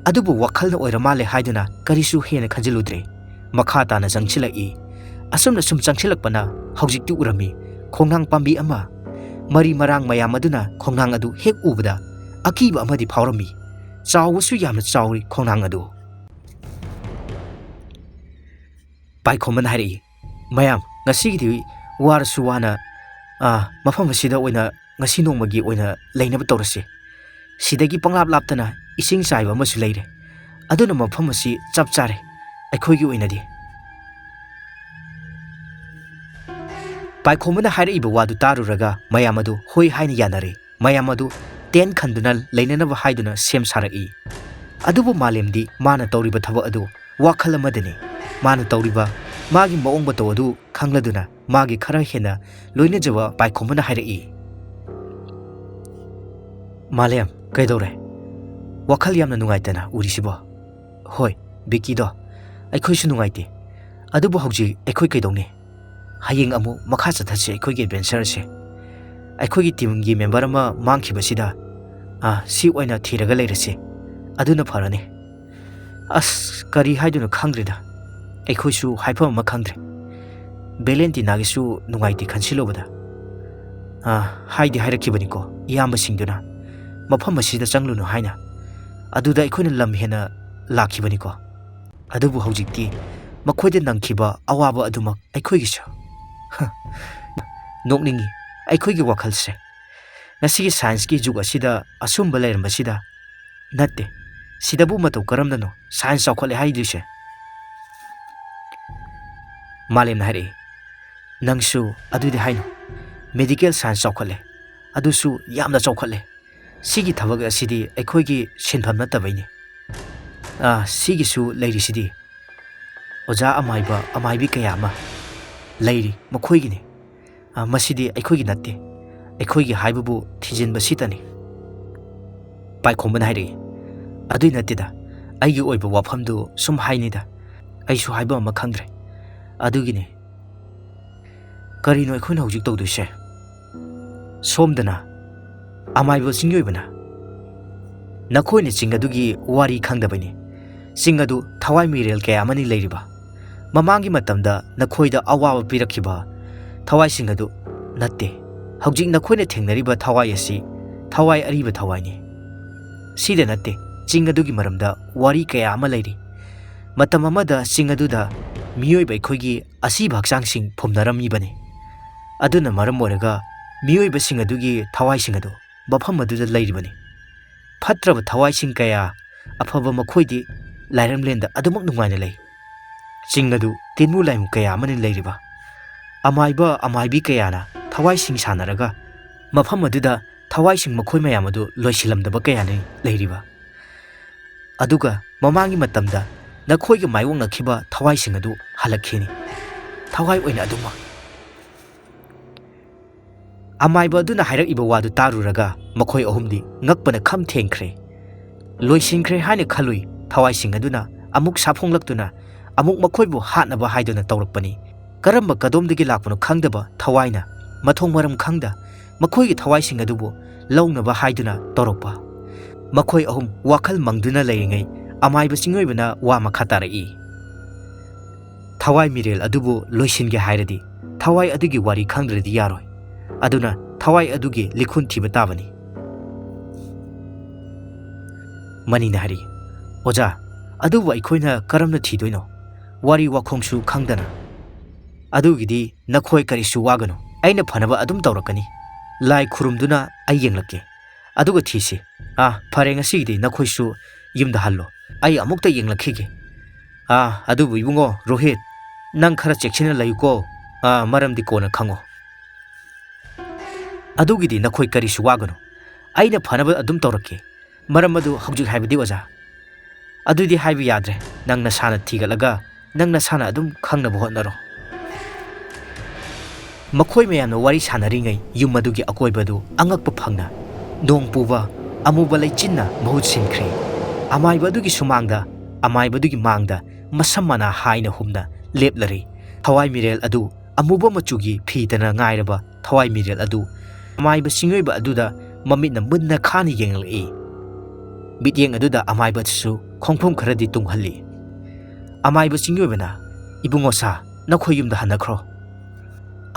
Speaker 1: ꯑꯗꯨꯕꯨ ꯋꯥꯈꯜꯅ ꯑꯣꯏꯔ ꯃꯥꯜꯂꯦ ꯍꯥꯏꯗꯨꯅ ꯀꯔꯤꯁꯨ ꯍꯦꯟꯅ ꯈꯟꯖꯤꯜꯂꯨꯗ꯭ꯔꯦ꯫ ꯃꯈꯥ ꯇꯥꯅ ꯆꯪꯁꯤꯜꯂꯛꯏ꯫ ꯑꯁꯨꯝꯅ ꯁꯨꯝ ꯆꯪꯁꯤꯜꯂꯛꯄꯅ ꯍꯧꯖꯤꯛꯇꯤ ꯎꯔꯝꯃꯤ ꯈꯣꯡꯅꯥꯡ ꯄꯥꯝꯕꯤ ꯑꯃ꯫ ꯃꯔꯤ ꯃꯔꯥꯡ ꯃꯌꯥꯝ ꯑꯗꯨꯅ ꯈꯣꯡꯅꯥꯡ ꯑꯗꯨ ꯍꯦꯛ ꯎꯕꯗ ꯑꯀꯤꯕ ꯑꯃꯗꯤ ꯐꯥꯎꯔꯝꯃꯤ꯫ ꯆꯥꯎꯕꯁꯨ ꯌꯥꯝꯅ ꯆꯥꯎꯔꯤ ꯈꯣꯡꯅꯥꯡ ꯑꯗꯨ꯫ ꯄꯥꯏꯈꯣꯝꯕꯅ ꯍꯥꯏꯔꯛꯏ, ꯃꯌꯥꯝ, ꯉꯁꯤꯒꯤꯗꯤ ꯋꯥꯔꯁꯨ ꯋꯥꯅ ꯃꯐꯝ ꯑꯁꯤꯗ ꯑꯣꯏꯅ ꯉꯁꯤ ꯅꯣꯡꯃꯒꯤ ꯑꯣꯏꯅ ꯂꯩꯅꯕ ꯇꯧꯔꯁꯤ꯫ ꯁꯤꯗꯒꯤ ꯄꯪꯂꯥꯞ ꯂꯥꯞꯇꯅ ꯏꯁꯤꯡ ꯆꯥꯏꯕ ꯑꯃꯁꯨ ꯂꯩꯔꯦ꯫ ꯑꯗꯨꯅ ꯃꯐꯝ ꯑꯁꯤ ꯆꯞ ꯆꯥꯔꯦ ꯑꯩꯈꯣꯏꯒꯤ ꯑꯣꯏꯅꯗꯤ꯫ ꯄꯥꯏꯈꯣꯝꯕꯅ ꯍꯥꯏꯔꯛꯏꯕ ꯋꯥꯗꯨ ꯇꯥꯔꯨꯔꯒ ꯃꯌꯥꯝ ꯑꯗꯨ ꯍꯣꯏ ꯍꯥꯏꯅ ꯌꯥꯅꯔꯦ꯫ ꯃꯌꯥꯝ ꯑꯗꯨ ꯇꯦꯟ ꯈꯟꯗꯨꯅ ꯂꯩꯅꯅꯕ ꯍꯥꯏꯗꯨꯅ ꯁꯦꯝ ꯁꯥꯔꯛꯏ꯫ ꯑꯗꯨꯕꯨ ꯃꯥꯂꯦꯝꯗꯤ ꯃꯥꯅ ꯇꯧꯔꯤꯕ ꯊꯕꯛ ꯑꯗꯨ ꯋꯥꯈꯜ ꯑꯃꯗꯅꯤ꯫ ꯃꯥꯅ ꯇꯧꯔꯤꯕ ꯃꯥꯒꯤ ꯃꯑꯣꯡ ꯃꯇꯧ ꯑꯗꯨ ꯈꯪꯂꯗꯨꯅ ꯃꯥꯒꯤ ꯈꯔ ꯍꯦꯟꯅ ꯂꯣꯏꯅꯖꯕ ꯄꯥꯏꯈꯣꯝꯕꯅ ꯍꯥꯏꯔꯛꯏ, ꯃꯥꯂꯦꯝ, ꯀꯩꯗꯧꯔꯦ? ꯋꯥꯈꯜ ꯌꯥꯝꯅ ꯅꯨꯡꯉꯥꯏꯇꯅ ꯎꯔꯤꯁꯤꯕꯣ? ꯍꯣꯏ, ꯕꯤꯀꯤꯗꯣ, ꯑꯩꯈꯣꯏꯁꯨ ꯅꯨꯡꯉꯥꯏꯇꯦ꯫ ꯑꯗꯨꯕꯨ ꯍꯧꯖꯤꯛ ꯑꯩꯈꯣꯏ ꯀꯩꯗꯧꯅꯤ? ꯍꯌꯦꯡ ꯑꯃꯨꯛ ꯃꯈꯥ ꯆꯠꯊꯁꯤ ꯑꯩꯈꯣꯏꯒꯤ ꯑꯦꯗꯚꯦꯟꯆꯔ ꯑꯁꯤ꯫ ꯑꯩꯈꯣꯏꯒꯤ ꯇꯤꯝꯒꯤ ꯃꯦꯝꯕꯔ ꯑꯃ ꯃꯥꯡꯈꯤꯕꯁꯤꯗ ꯁꯤ ꯑꯣꯏꯅ ꯊꯤꯔꯒ ꯂꯩꯔꯁꯤ, ꯑꯗꯨꯅ ꯐꯔꯅꯤ꯫ ꯑꯁ, ꯀꯔꯤ ꯍꯥꯏꯗꯣꯏꯅꯣ ꯈꯪꯗ꯭ꯔꯦꯗ, ꯑꯩꯈꯣꯏꯁꯨ ꯍꯥꯏꯐꯝ ꯑꯃ ꯈꯪꯗ꯭ꯔꯦ꯫ ꯚꯦꯂꯦꯟꯇꯤꯅꯥꯒꯤꯁꯨ ꯅꯨꯡꯉꯥꯏꯇꯦ ꯈꯟꯁꯤꯜꯂꯨꯕꯗ꯫ ꯍꯥꯏꯗꯤ ꯍꯥꯏꯔꯛꯈꯤꯕꯅꯤꯀꯣ ꯏꯌꯥꯝꯕꯁꯤꯡꯗꯨꯅ ꯃꯐꯝ ꯑꯁꯤꯗ ꯆꯪꯂꯨꯅꯨ ꯍꯥꯏꯅ꯫ ꯑꯗꯨꯗ ꯑꯩꯈꯣꯏꯅ ꯂꯝ ꯍꯦꯟꯅ ꯂꯥꯛꯈꯤꯕꯅꯤꯀꯣ꯫ ꯑꯗꯨꯕꯨ ꯍꯧꯖꯤꯛꯇꯤ ꯃꯈꯣꯏꯗ ꯅꯪꯈꯤꯕ ꯑꯋꯥꯕ ꯑꯗꯨꯃꯛ ꯑꯩꯈꯣꯏꯒꯤꯁꯨ꯫ ꯅꯣꯛꯅꯤꯡꯉꯤ ꯑꯩꯈꯣꯏꯒꯤ ꯋꯥꯈꯜꯁꯦ꯫ ꯉꯁꯤꯒꯤ ꯁꯥꯏꯟꯁꯀꯤ ꯖꯨꯒ ꯑꯁꯤꯗ ꯑꯁꯨꯝꯕ ꯂꯩꯔꯝꯕꯁꯤꯗ ꯅꯠꯇꯦ, ꯁꯤꯗꯕꯨ ꯃꯇꯧ ꯀꯔꯝꯅꯅꯣ ꯁꯥꯏꯟꯁ ꯆꯥꯎꯈꯠꯂꯦ ꯍꯥꯏꯗꯣꯏꯁꯦ? ꯃꯥꯂꯦꯝꯅ ꯍꯥꯏꯔꯛꯏ, ꯅꯪꯁꯨ ꯑꯗꯨꯗꯤ ꯍꯥꯏꯅꯨ꯫ ꯃꯦꯗꯤꯀꯦꯜ ꯁꯥꯏꯟꯁ ꯆꯥꯎꯈꯠꯂꯦ, ꯑꯗꯨꯁꯨ ꯌꯥꯝꯅ ꯆꯥꯎꯈꯠꯂꯦ꯫ ꯁꯤꯒꯤ ꯊꯕꯛ ꯑꯁꯤꯗꯤ ꯑꯩꯈꯣꯏꯒꯤ ꯁꯤꯟꯐꯝ ꯅꯠꯇꯕꯩꯅꯤ꯫ ꯁꯤꯒꯤꯁꯨ ꯂꯩꯔꯤꯁꯤꯗꯤ ꯑꯣꯖꯥ ꯑꯃꯥꯏꯕ ꯑꯃꯥꯏꯕꯤ ꯀꯌꯥ ꯑꯃ ꯂꯩꯔꯤ, ꯃꯈꯣꯏꯒꯤꯅꯤ꯫ ꯃꯁꯤꯗꯤ ꯑꯩꯈꯣꯏꯒꯤ ꯅꯠꯇꯦ꯫ ꯑꯩꯈꯣꯏꯒꯤ ꯍꯥꯏꯕꯕꯨ ꯊꯤꯖꯤꯟꯕ ꯁꯤꯇꯅꯤ꯫ ꯄꯥꯏꯈꯣꯝꯕꯅ ꯍꯥꯏꯔꯛꯏ, ꯑꯗꯨꯏ ꯅꯠꯇꯦꯗ, ꯑꯩꯒꯤ ꯑꯣꯏꯕ ꯋꯥꯐꯝꯗꯨ ꯁꯨꯝ ꯍꯥꯏꯅꯤꯗ꯫ ꯑꯩꯁꯨ ꯍꯥꯏꯕ ꯑꯃ ꯈꯪꯗ꯭ꯔꯦ, ꯑꯗꯨꯒꯤꯅꯤ꯫ ꯀꯔꯤꯅꯣ ꯑꯩꯈꯣꯏꯅ ꯍꯧꯖꯤꯛ ꯇꯧꯗꯣꯏꯁꯦ? ꯁꯣꯝꯗꯅ ꯑꯃꯥꯏꯕ ꯆꯤꯡꯑꯣꯏꯕꯅ ꯅꯈꯣꯏꯅ ꯆꯤꯡ ꯑꯗꯨꯒꯤ ꯋꯥꯔꯤ ꯈꯪꯗꯕꯅꯤ꯫ ꯆꯤꯡ ꯑꯗꯨ ꯊꯋꯥꯏ ꯃꯤꯔꯦꯜ ꯀꯌꯥ ꯑꯃꯅꯤ ꯂꯩꯔꯤꯕ꯫ ꯃꯃꯥꯡꯒꯤ ꯃꯇꯝꯗ ꯅꯈꯣꯏꯗ ꯑꯋꯥꯕ ꯄꯤꯔꯛꯈꯤꯕ ꯊꯋꯥꯏꯁꯤꯡ ꯑꯗꯨ ꯅꯠꯇꯦ, ꯍꯧꯖꯤꯛ ꯅꯈꯣꯏꯅ ꯊꯦꯡꯅꯔꯤꯕ ꯊꯋꯥꯏ ꯑꯁꯤ ꯊꯋꯥꯏ ꯑꯔꯤꯕ ꯊꯋꯥꯏꯅꯤ ꯁꯤꯗ ꯅꯠꯇꯦ ꯆꯤꯡ ꯑꯗꯨꯒꯤ ꯃꯔꯝꯗ ꯋꯥꯔꯤ ꯀꯌꯥ ꯑꯃ ꯂꯩꯔꯤ ꯃꯇꯝ ꯑꯃꯗ ꯆꯤꯡ ꯑꯗꯨꯗ ꯃꯤꯑꯣꯏꯕ ꯑꯩꯈꯣꯏꯒꯤ ꯑꯁꯤꯕ ꯍꯛꯆꯥꯡꯁꯤꯡ ꯐꯨꯝꯅꯔꯝꯃꯤꯕꯅꯤ ꯑꯗꯨꯅ ꯃꯔꯝ ꯑꯣꯏꯔꯒ ꯃꯤꯑꯣꯏꯕꯁꯤꯡ ꯑꯗꯨꯒꯤ ꯊꯋꯥꯏꯁꯤꯡ ꯑꯗꯨ ꯃꯐꯝ ꯑꯗꯨꯗ ꯂꯩꯔꯤꯕꯅꯤ ꯐꯠꯇ꯭ꯔꯕ ꯊꯋꯥꯏꯁꯤꯡ ꯀꯌꯥ ꯑꯐꯕ ꯃꯈꯣꯏꯗꯤ ꯂꯥꯏꯔꯡꯂꯦꯟꯗ ꯑꯗꯨꯃꯛ ꯅꯨꯡꯉꯥꯏꯅ ꯂꯩ ꯆꯤꯡ ꯑꯗꯨ ꯇꯤꯟꯃꯨ ꯂꯥꯏꯃꯨ ꯀꯌꯥ ꯑꯃꯅ ꯂꯩꯔꯤꯕ ꯑꯃꯥꯏꯕ ꯑꯃꯥꯏꯕꯤ ꯀꯌꯥꯅ ꯊꯋꯥꯏꯁꯤꯡ ꯁꯥꯟꯅꯔꯒ ꯃꯐꯝ ꯑꯗꯨꯗ ꯊꯋꯥꯏꯁꯤꯡ ꯃꯈꯣꯏ ꯃꯌꯥꯝ ꯑꯗꯨ ꯂꯣꯏꯁꯤꯜꯂꯝꯗꯕ ꯀꯌꯥꯅꯤ ꯂꯩꯔꯤꯕ ꯑꯗꯨꯒ ꯃꯃꯥꯡꯒꯤ ꯃꯇꯝꯗ ꯅꯈꯣꯏꯒ ꯃꯥꯌꯣꯛꯅꯈꯤꯕ ꯊꯋꯥꯏꯁꯤꯡ ꯑꯗꯨ ꯍꯜꯂꯛꯈꯤꯅꯤ ꯊꯋꯥꯏ ꯑꯣꯏꯅ ꯑꯗꯨꯃꯛ ꯑꯃꯥꯏꯕ ꯑꯗꯨꯅ ꯍꯥꯏꯔꯛꯏꯕ ꯋꯥꯗꯨ ꯇꯥꯔꯨꯔꯒ ꯃꯈꯣꯏ ꯑꯍꯨꯝꯗꯤ ꯉꯛꯄꯅ ꯈꯝ ꯊꯦꯡꯈ꯭ꯔꯦ ꯂꯣꯏꯁꯤꯟꯈ꯭ꯔꯦ ꯍꯥꯏꯅ ꯈꯜꯂꯨꯏ ꯊꯋꯥꯏꯁꯤꯡ ꯑꯗꯨꯅ ꯑꯃꯨꯛ ꯁꯥꯐꯣꯡꯂꯛꯇꯨꯅ ꯑꯃꯨꯛ ꯃꯈꯣꯏꯕꯨ ꯍꯥꯠꯅꯕ ꯍꯥꯏꯗꯨꯅ ꯇꯧꯔꯛꯄꯅꯤ ꯀꯔꯝꯕ ꯀꯗꯣꯝꯗꯒꯤ ꯂꯥꯛꯄꯅꯣ ꯈꯪꯗꯕ ꯊꯋꯥꯏꯅ ꯃꯊꯣꯡ ꯃꯔꯝ ꯈꯪꯗ ꯃꯈꯣꯏꯒꯤ ꯊꯋꯥꯏꯁꯤꯡ ꯑꯗꯨꯕꯨ ꯂꯧꯅꯕ ꯍꯥꯏꯗꯨꯅ ꯇꯧꯔꯛꯄ ꯃꯈꯣꯏ ꯑꯍꯨꯝ ꯋꯥꯈꯜ ꯃꯪꯗꯨꯅ ꯂꯩꯔꯤꯉꯩ ꯑꯃꯥꯏꯕ ꯆꯤꯡꯑꯣꯏꯕꯅ ꯋꯥ ꯃꯈꯥ ꯇꯥꯔꯛꯏ ꯊꯋꯥꯏ ꯃꯤꯔꯦꯜ ꯑꯗꯨꯕꯨ ꯂꯣꯏꯁꯤꯟꯒꯦ ꯍꯥꯏꯔꯗꯤ ꯊꯋꯥꯏ ꯑꯗꯨꯒꯤ ꯋꯥꯔꯤ ꯈꯪꯗ꯭ꯔꯗꯤ ꯌꯥꯔꯣꯏ ꯑꯗꯨꯅ ꯊꯋꯥꯏ ꯑꯗꯨꯒꯤ ꯂꯤꯈꯨꯟ ꯊꯤꯕ ꯇꯥꯕꯅꯤ ꯃꯅꯤꯅ ꯍꯥꯏꯔꯤ ꯑꯣꯖꯥ ꯑꯗꯨꯕꯨ ꯑꯩꯈꯣꯏꯅ ꯀꯔꯝꯅ ꯊꯤꯗꯣꯏꯅꯣ ꯋꯥꯔꯤ ꯋꯥꯈꯣꯡꯁꯨ ꯈꯪꯗꯅ ꯑꯗꯨꯒꯤꯗꯤ ꯅꯈꯣꯏ ꯀꯔꯤꯁꯨ ꯋꯥꯒꯅꯨ ꯑꯩꯅ ꯐꯅꯕ ꯑꯗꯨꯝ ꯇꯧꯔꯛꯀꯅꯤ ꯂꯥꯏ ꯈꯨꯔꯨꯝꯗꯨꯅ ꯑꯩ ꯌꯦꯡꯂꯛꯀꯦ ꯑꯗꯨꯒ ꯊꯤꯁꯤ ꯐꯔꯦ ꯉꯁꯤꯒꯤꯗꯤ ꯅꯈꯣꯏꯁꯨ ꯌꯨꯝꯗ ꯍꯜꯂꯣ ꯑꯩ ꯑꯃꯨꯛꯇ ꯌꯦꯡꯂꯛꯈꯤꯒꯦ ꯑꯗꯨꯕꯨ ꯏꯕꯨꯡꯉꯣ ꯔꯣꯍꯤꯠ ꯅꯪ ꯈꯔ ꯆꯦꯛꯁꯤꯟꯅ ꯂꯩꯌꯨꯀꯣ ꯃꯔꯝꯗꯤ ꯀꯣꯟꯅ ꯈꯪꯉꯣ ꯑꯗꯨꯒꯤꯗꯤ ꯅꯈꯣꯏ ꯀꯔꯤꯁꯨ ꯋꯥꯒꯅꯨ ꯑꯩꯅ ꯐꯅꯕ ꯑꯗꯨꯝ ꯇꯧꯔꯛꯀꯦ ꯃꯔꯝ ꯑꯗꯨ ꯍꯧꯖꯤꯛ ꯍꯥꯏꯕꯗꯤ ꯑꯣꯖꯥ ꯑꯗꯨꯗꯤ ꯍꯥꯏꯕ ꯌꯥꯗ꯭ꯔꯦ ꯅꯪ ꯅꯁꯥꯅ ꯊꯤꯒꯠꯂꯒ ꯅꯪ ꯅꯁꯥꯅ ꯑꯗꯨꯝ ꯈꯪꯅꯕ ꯍꯣꯠꯅꯔꯣ ꯃꯈꯣꯏ ꯃꯌꯥꯝꯅ ꯋꯥꯔꯤ ꯁꯥꯟꯅꯔꯤꯉꯩ ꯌꯨꯝ ꯑꯗꯨꯒꯤ ꯑꯀꯣꯏꯕꯗꯨ ꯑꯉꯛꯄ ꯐꯪꯅ ꯅꯣꯡ ꯄꯨꯕ ꯑꯃꯨꯕ ꯂꯩꯆꯤꯟꯅ ꯃꯍꯨꯠ ꯁꯤꯟꯈ꯭ꯔꯦ ꯑꯃꯥꯏꯕ ꯑꯗꯨꯒꯤ ꯁꯨꯃꯥꯡꯗ ꯑꯃꯥꯏꯕꯗꯨꯒꯤ ꯃꯥꯡꯗ ꯃꯁꯝ ꯃꯅꯥ ꯍꯥꯏꯅ ꯍꯨꯝꯅ ꯂꯦꯞꯂꯔꯤ ꯊꯋꯥꯏ ꯃꯤꯔꯦꯜ ꯑꯗꯨ ꯑꯃꯨꯕ ꯃꯆꯨꯒꯤ ꯐꯤꯗꯅ ꯉꯥꯏꯔꯕ ꯊꯋꯥꯏ ꯃꯤꯔꯦꯜ ꯑꯗꯨ ꯑꯃꯥꯏꯕ ꯆꯤꯡꯑꯣꯏꯕ ꯑꯗꯨꯗ ꯃꯃꯤꯠꯅ ꯃꯨꯟꯅ ꯈꯥꯅ ꯌꯦꯡꯂꯛꯏ ꯃꯤꯠꯌꯦꯡ ꯑꯗꯨꯗ ꯑꯃꯥꯏꯕ ꯑꯗꯨꯁꯨ ꯈꯣꯡꯐꯝ ꯈꯔꯗꯤ ꯇꯨꯡꯍꯜꯂꯤ ꯑꯃꯥꯏꯕ ꯆꯤꯡꯑꯣꯏꯕꯅ ꯏꯕꯨꯡꯉꯣ ꯁꯥ ꯅꯈꯣꯏ ꯌꯨꯝꯗ ꯍꯟꯅꯈ꯭ꯔꯣ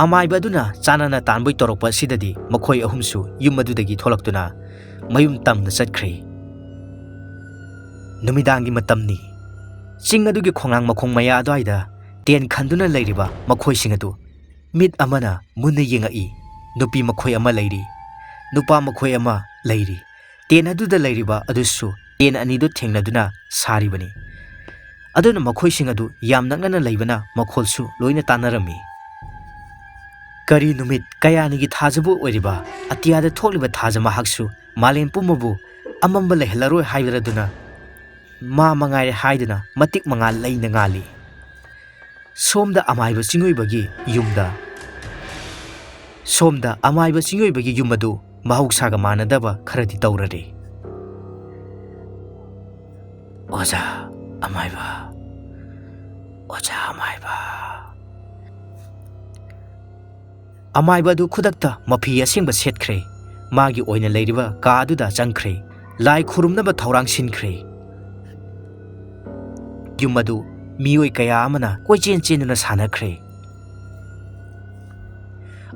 Speaker 1: ꯑꯃꯥꯏꯕ ꯑꯗꯨꯅ ꯆꯥꯅꯅ ꯇꯥꯟꯕꯩ ꯇꯧꯔꯛꯄ ꯑꯁꯤꯗꯗꯤ ꯃꯈꯣꯏ ꯑꯍꯨꯝꯁꯨ ꯌꯨꯝ ꯑꯗꯨꯗꯒꯤ ꯊꯣꯛꯂꯛꯇꯨꯅ ꯃꯌꯨꯝ ꯇꯝꯅ ꯆꯠꯈ꯭ꯔꯦ ꯅꯨꯃꯤꯗꯥꯡꯒꯤ ꯃꯇꯝꯅꯤ ꯆꯤꯡ ꯑꯗꯨꯒꯤ ꯈꯣꯡꯅꯥꯡ ꯃꯈꯣꯡ ꯃꯌꯥ ꯑꯗꯨꯋꯥꯏꯗ ꯇꯦꯟ ꯈꯟꯗꯨꯅ ꯂꯩꯔꯤꯕ ꯃꯈꯣꯏꯁꯤꯡ ꯑꯗꯨ ꯃꯤꯠ ꯑꯃꯅ ꯃꯨꯟꯅ ꯌꯦꯡꯉꯛꯏ ꯅꯨꯄꯤ ꯃꯈꯣꯏ ꯑꯃ ꯂꯩꯔꯤ ꯅꯨꯄꯥ ꯃꯈꯣꯏ ꯑꯃ ꯂꯩꯔꯤ ꯇꯦꯟ ꯑꯗꯨꯗ ꯂꯩꯔꯤꯕ ꯑꯗꯨꯁꯨ ꯇꯦꯟ ꯑꯅꯤꯗꯨ ꯊꯦꯡꯅꯗꯨꯅ ꯁꯥꯔꯤꯕꯅꯤ ꯑꯗꯨꯅ ꯃꯈꯣꯏꯁꯤꯡ ꯑꯗꯨ ꯌꯥꯝ ꯅꯛꯅꯅ ꯂꯩꯕꯅ ꯃꯈꯣꯜꯁꯨ ꯂꯣꯏꯅ ꯇꯥꯟꯅꯔꯝꯃꯤ ꯀꯔꯤ ꯅꯨꯃꯤꯠ ꯀꯌꯥꯅꯤꯒꯤ ꯊꯥꯖꯕꯨ ꯑꯣꯏꯔꯤꯕ ꯑꯇꯤꯌꯥꯗ ꯊꯣꯛꯂꯤꯕ ꯊꯥꯖ ꯃꯍꯥꯛꯁꯨ ꯃꯥꯂꯦꯝ ꯄꯨꯝꯕꯕꯨ ꯑꯃꯝꯕ ꯂꯩꯍꯜꯂꯔꯣꯏ ꯍꯥꯏꯕꯗꯨꯅ ꯃꯥ ꯃꯉꯥꯏꯔꯦ ꯍꯥꯏꯗꯨꯅ ꯃꯇꯤꯛ ꯃꯉꯥꯜ ꯂꯩꯅ ꯉꯥꯜꯂꯤ ꯁꯣꯝꯗ ꯑꯃꯥꯏꯕ ꯆꯤꯡꯑꯣꯏꯕꯒꯤ ꯌꯨꯝ ꯑꯗꯨ ꯃꯍꯧꯁꯥꯒ ꯃꯥꯟꯅꯗꯕ ꯈꯔꯗꯤ ꯇꯧꯔꯔꯦ ꯑꯣꯖꯥ ꯑꯃꯥꯏꯕ ꯑꯃꯥꯏꯕ ꯑꯗꯨ ꯈꯨꯗꯛꯇ ꯃꯐꯤ ꯑꯁꯦꯡꯕ ꯁꯦꯠꯈ꯭ꯔꯦ ꯃꯥꯒꯤ ꯑꯣꯏꯅ ꯂꯩꯔꯤꯕ ꯀꯥ ꯑꯗꯨꯗ ꯆꯪꯈ꯭ꯔꯦ ꯂꯥꯏ ꯈꯨꯔꯨꯝꯅꯕ ꯊꯧꯔꯥꯡ ꯁꯤꯟꯈ꯭ꯔꯦ ꯌꯨꯝ ꯑꯗꯨ ꯃꯤꯑꯣꯏ ꯀꯌꯥ ꯑꯃꯅ ꯀꯣꯏꯆꯦꯟ ꯆꯦꯟꯗꯨꯅ ꯁꯥꯟꯅꯈ꯭ꯔꯦ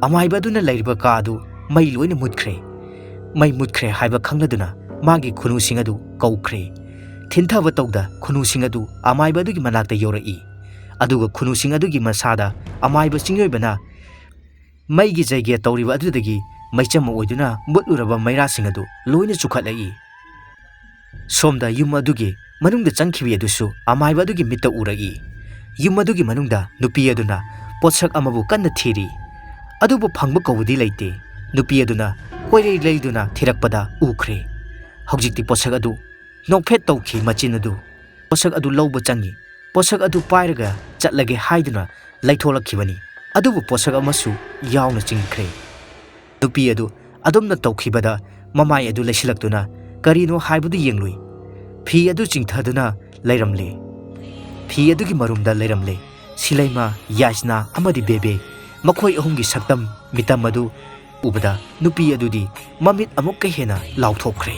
Speaker 1: ꯑꯃꯥꯏꯕ ꯑꯗꯨꯅ ꯂꯩꯔꯤꯕ ꯀꯥ ꯑꯗꯨ ꯃꯩ ꯂꯣꯏꯅ ꯃꯨꯠꯈ꯭ꯔꯦ ꯃꯩ ꯃꯨꯠꯈ꯭ꯔꯦ ꯍꯥꯏꯕ ꯈꯪꯂꯗꯨꯅ ꯃꯥꯒꯤ ꯈꯨꯅꯨꯁꯤꯡ ꯑꯗꯨ ꯀꯧꯈ꯭ꯔꯦ ꯊꯤꯟꯊꯕ ꯇꯧꯗ ꯈꯨꯅꯨꯁꯤꯡ ꯑꯗꯨ ꯑꯃꯥꯏꯕ ꯑꯗꯨꯒꯤ ꯃꯅꯥꯛꯇ ꯌꯧꯔꯛꯏ ꯑꯗꯨꯒ ꯈꯨꯅꯨꯁꯤꯡ ꯑꯗꯨꯒꯤ ꯃꯁꯥꯗ ꯑꯃꯥꯏꯕ ꯆꯤꯡꯑꯣꯏꯕꯅ ꯃꯩꯒꯤ ꯖꯩꯒ꯭ꯌ ꯇꯧꯔꯤꯕ ꯑꯗꯨꯗꯒꯤ ꯃꯩꯆꯝ ꯑꯣꯏꯗꯨꯅ ꯃꯨꯠꯂꯨꯔꯕ ꯃꯩꯔꯥꯁꯤꯡ ꯑꯗꯨ ꯂꯣꯏꯅ ꯆꯨꯈꯠꯂꯛꯏ ꯁꯣꯝꯗ ꯌꯨꯝ ꯑꯗꯨꯒꯤ ꯃꯅꯨꯡꯗ ꯆꯪꯈꯤꯕ ꯑꯗꯨꯁꯨ ꯑꯃꯥꯏꯕ ꯑꯗꯨꯒꯤ ꯃꯤꯠꯇ ꯎꯔꯛꯏ ꯌꯨꯝ ꯑꯗꯨꯒꯤ ꯃꯅꯨꯡꯗ ꯅꯨꯄꯤ ꯑꯗꯨꯅ ꯄꯣꯠꯁꯛ ꯑꯃꯕꯨ ꯀꯟꯅ ꯊꯤꯔꯤ ꯑꯗꯨꯕꯨ ꯐꯪꯕ ꯀꯧꯕꯗꯤ ꯂꯩꯇꯦ ꯅꯨꯄꯤ ꯑꯗꯨꯅ ꯀꯣꯏꯂꯩ ꯂꯩꯗꯨꯅ ꯊꯤꯔꯛꯄꯗ ꯎꯈ꯭ꯔꯦ ꯍꯧꯖꯤꯛꯇꯤ ꯄꯣꯠꯁꯛ ꯑꯗꯨ ꯅꯣꯛꯐꯦꯠ ꯇꯧꯈꯤ ꯃꯆꯤꯟ ꯑꯗꯨ ꯄꯣꯠꯁꯛ ꯑꯗꯨ ꯂꯧꯕ ꯆꯪꯉꯤ ꯄꯣꯠꯁꯛ ꯑꯗꯨ ꯄꯥꯏꯔꯒ ꯆꯠꯂꯒꯦ ꯍꯥꯏꯗꯨꯅ ꯂꯩꯊꯣꯛꯂꯛꯈꯤꯕꯅꯤ ꯑꯗꯨꯕꯨ ꯄꯣꯠꯁꯛ ꯑꯃꯁꯨ ꯌꯥꯎꯅ ꯆꯤꯡꯈ꯭ꯔꯦ ꯅꯨꯄꯤ ꯑꯗꯨ ꯑꯗꯨꯝꯅ ꯇꯧꯈꯤꯕꯗ ꯃꯃꯥꯏ ꯑꯗꯨ ꯂꯩꯁꯤꯜꯂꯛꯇꯨꯅ ꯀꯔꯤꯅꯣ ꯍꯥꯏꯕꯗꯨ ꯌꯦꯡꯂꯨꯏ ꯐꯤ ꯑꯗꯨ ꯆꯤꯡꯊꯗꯨꯅ ꯂꯩꯔꯝꯂꯦ ꯐꯤ ꯑꯗꯨꯒꯤ ꯃꯔꯨꯝꯗ ꯂꯩꯔꯝꯂꯦ ꯁꯤꯂꯩꯃ ꯌꯥꯏꯁꯅꯥ ꯑꯃꯗꯤ ꯕꯦꯕꯦ ꯃꯈꯣꯏ ꯑꯍꯨꯝꯒꯤ ꯁꯛꯇꯝ ꯃꯤꯇꯝ ꯑꯗꯨ ꯎꯕꯗ ꯅꯨꯄꯤ ꯑꯗꯨꯗꯤ ꯃꯃꯤꯠ ꯑꯃꯨꯛꯀ ꯍꯦꯟꯅ ꯂꯥꯎꯊꯣꯛꯈ꯭ꯔꯦ